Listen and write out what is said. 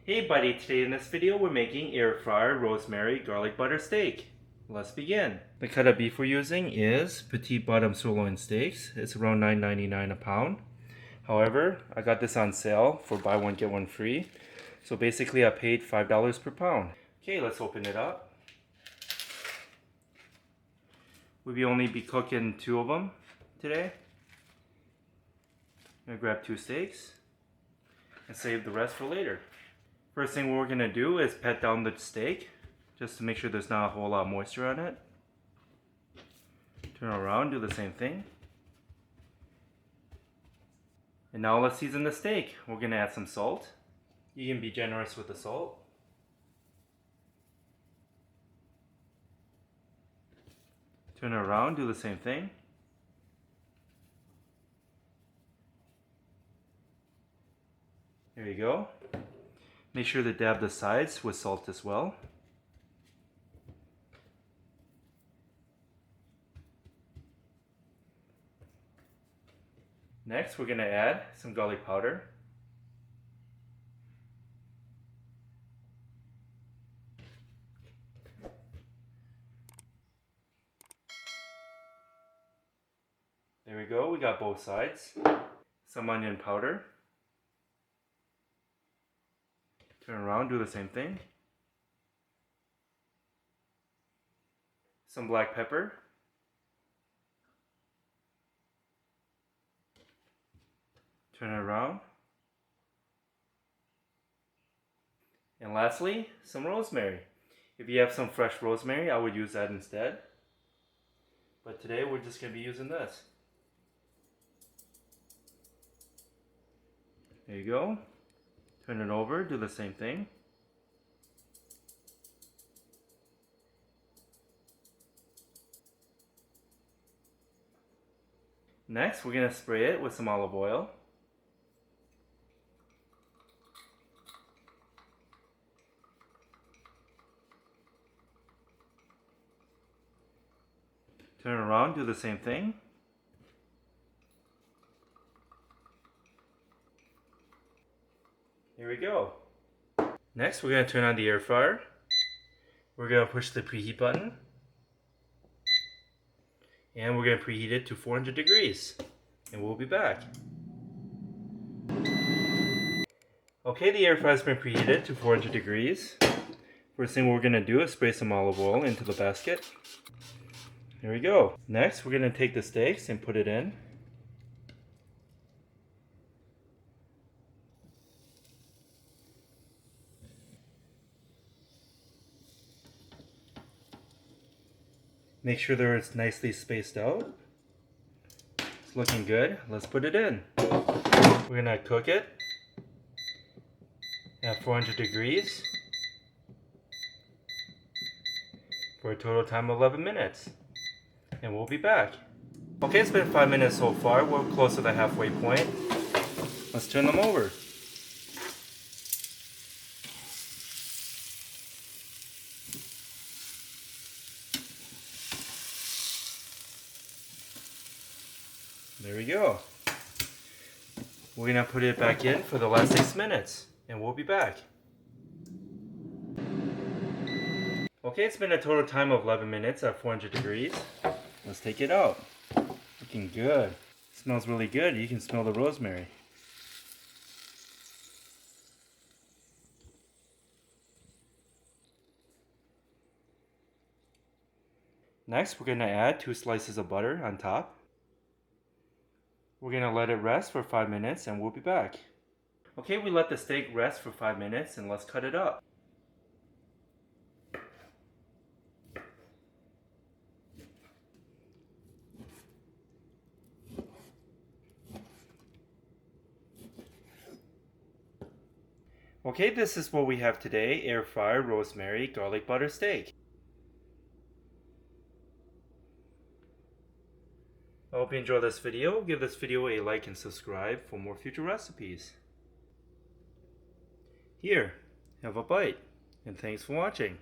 Hey buddy, today in this video we're making air fryer rosemary garlic butter steak. Let's begin. The cut of beef we're using is petite bottom sirloin steaks. It's around $9.99 a pound. However, I got this on sale for buy one get one free. So basically I paid $5 per pound. Okay, let's open it up. We'll only be cooking 2 of them today. I'm gonna grab 2 steaks and save the rest for later. First thing we're gonna do is pat down the steak just to make sure there's not a whole lot of moisture on it. Turn around, do the same thing. And now let's season the steak. We're gonna add some salt. You can be generous with the salt. Turn it around, do the same thing. There you go. Make sure to dab the sides with salt as well. Next, we're going to add some garlic powder. There we go, we got both sides. Some onion powder. Turn around, do the same thing. Some black pepper. Turn it around. And lastly, some rosemary. If you have some fresh rosemary, I would use that instead. But today we're just going to be using this. There you go. Turn it over, do the same thing. Next, we're going to spray it with some olive oil. Turn around, do the same thing. Here we go. Next, we're going to turn on the air fryer. We're going to push the preheat button. And we're going to preheat it to 400 degrees. And we'll be back. Okay, the air fryer's been preheated to 400 degrees. First thing we're going to do is spray some olive oil into the basket. There we go. Next, we're going to take the steaks and put it in. Make sure they're nicely spaced out. It's looking good. Let's put it in. We're gonna cook it at 400 degrees for a total time of 11 minutes. And we'll be back. Okay, it's been 5 minutes so far. We're close to the halfway point. Let's turn them over. There we go. We're gonna put it back in for the last 6 minutes and we'll be back. Okay, it's been a total time of 11 minutes at 400 degrees. Let's take it out. Looking good. It smells really good. You can smell the rosemary. Next, we're gonna add 2 slices of butter on top. We're going to let it rest for 5 minutes and we'll be back. Okay, we let the steak rest for 5 minutes and let's cut it up. Okay, this is what we have today, air fryer rosemary garlic butter steak. I hope you enjoyed this video. Give this video a like and subscribe for more future recipes. Here, have a bite, and thanks for watching.